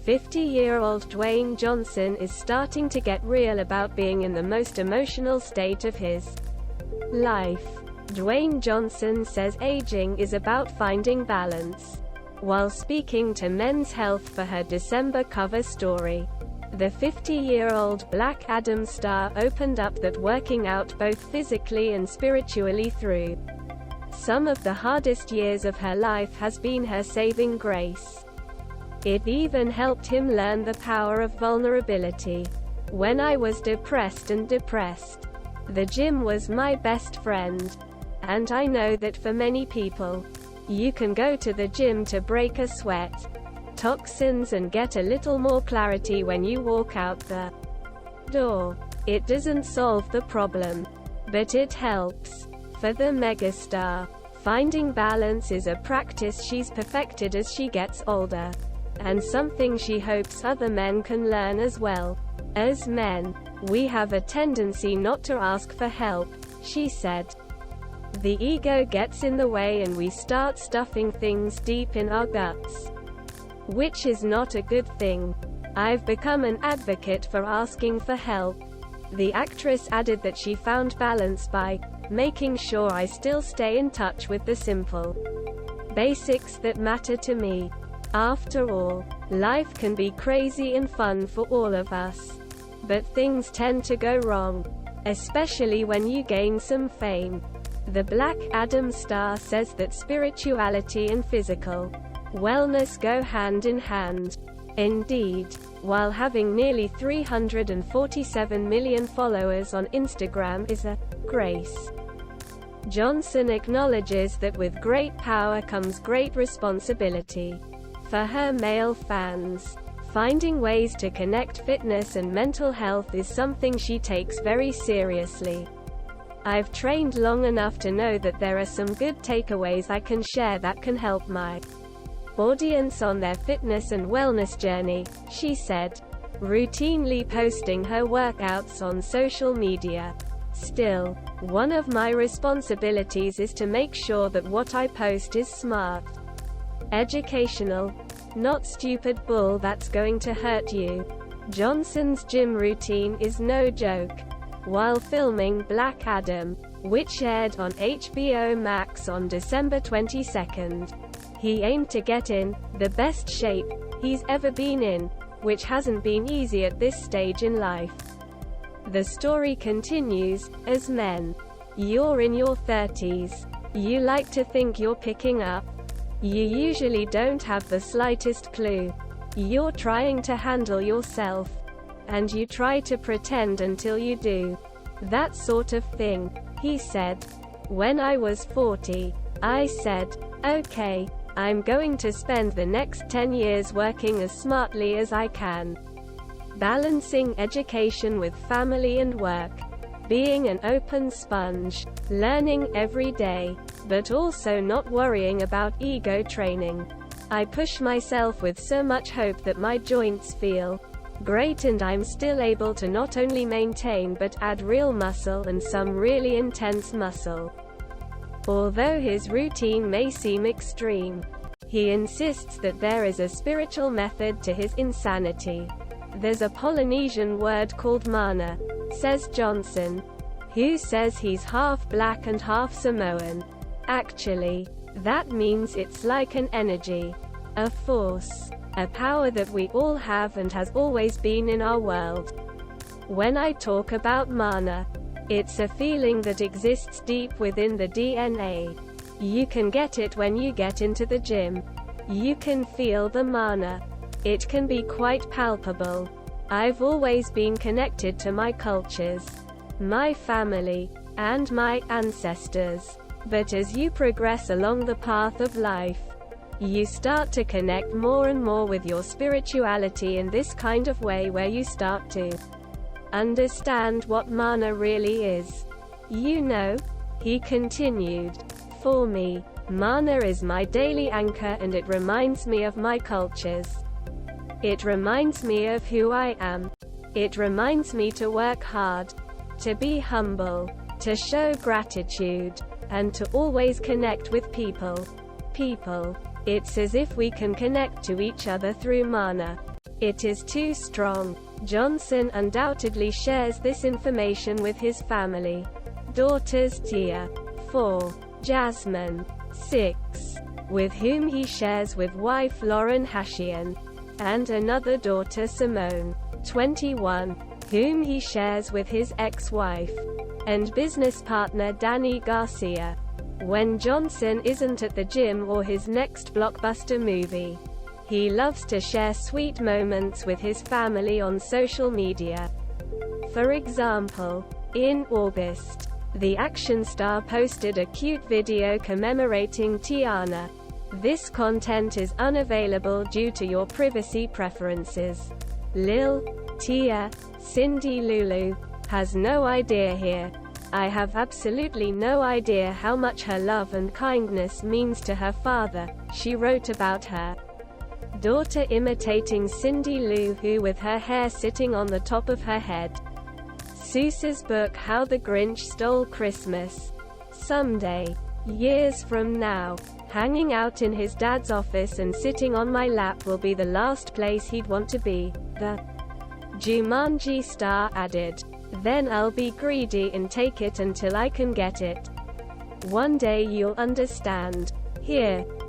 50-year-old Dwayne Johnson is starting to get real about being in the most emotional state of his life. Dwayne Johnson says aging is about finding balance. While speaking to Men's Health for her December cover story, the 50-year-old Black Adam star opened up that working out both physically and spiritually through some of the hardest years of her life has been her saving grace. It even helped him learn the power of vulnerability. When I was depressed, the gym was my best friend. And I know that for many people, you can go to the gym to break a sweat, toxins, and get a little more clarity when you walk out the door. It doesn't solve the problem, but it helps. For the megastar, finding balance is a practice she's perfected as she gets older, and something she hopes other men can learn as well. As men, we have a tendency not to ask for help, she said. The ego gets in the way and we start stuffing things deep in our guts, which is not a good thing. I've become an advocate for asking for help. The actress added that she found balance by making sure I still stay in touch with the simple basics that matter to me. After all, life can be crazy and fun for all of us. But things tend to go wrong, especially when you gain some fame. The Black Adam star says that spirituality and physical wellness go hand in hand. Indeed, while having nearly 347 million followers on Instagram is a grace, Johnson acknowledges that with great power comes great responsibility. For her male fans, finding ways to connect fitness and mental health is something she takes very seriously. I've trained long enough to know that there are some good takeaways I can share that can help my audience on their fitness and wellness journey, she said, routinely posting her workouts on social media. Still, one of my responsibilities is to make sure that what I post is smart, educational, not stupid bull that's going to hurt you. Johnson's gym routine is no joke. While filming Black Adam, which aired on HBO Max on December 22, he aimed to get in the best shape he's ever been in, which hasn't been easy at this stage in life. The story continues, as men, you're in your 30s. You like to think you're picking up. You usually don't have the slightest clue. You're trying to handle yourself, and you try to pretend until you do. That sort of thing, he said. When I was 40, I said, okay, I'm going to spend the next 10 years working as smartly as I can. Balancing education with family and work. Being an open sponge. Learning every day, but also not worrying about ego training. I push myself with so much hope that my joints feel great and I'm still able to not only maintain but add real muscle and some really intense muscle. Although his routine may seem extreme, he insists that there is a spiritual method to his insanity. There's a Polynesian word called mana, says Johnson, who says he's half black and half Samoan. Actually, that means it's like an energy, a force, a power that we all have and has always been in our world. When I talk about mana, it's a feeling that exists deep within the DNA. You can get it when you get into the gym. You can feel the mana. It can be quite palpable. I've always been connected to my cultures, my family, and my ancestors. But as you progress along the path of life, you start to connect more and more with your spirituality in this kind of way where you start to understand what mana really is. You know, he continued, for me, mana is my daily anchor and it reminds me of my cultures. It reminds me of who I am. It reminds me to work hard, to be humble, to show gratitude, and to always connect with people. It's as if we can connect to each other through mana. It is too strong. Johnson undoubtedly shares this information with his family. Daughters Tia, 4, Jasmine, 6, with whom he shares with wife Lauren Hashian, and another daughter Simone, 21, whom he shares with his ex-wife and business partner Danny Garcia. When Johnson isn't at the gym or his next blockbuster movie, he loves to share sweet moments with his family on social media. For example, in August, the action star posted a cute video commemorating Tiana. This content is unavailable due to your privacy preferences. Lil, Tia, Cindy Lulu, has no idea here. I have absolutely no idea how much her love and kindness means to her father, she wrote about her daughter imitating Cindy Lou Who with her hair sitting on the top of her head. Seuss's book How the Grinch Stole Christmas. Someday, years from now, hanging out in his dad's office and sitting on my lap will be the last place he'd want to be, the Jumanji star added. Then I'll be greedy and take it until I can get it. One day you'll understand. Here,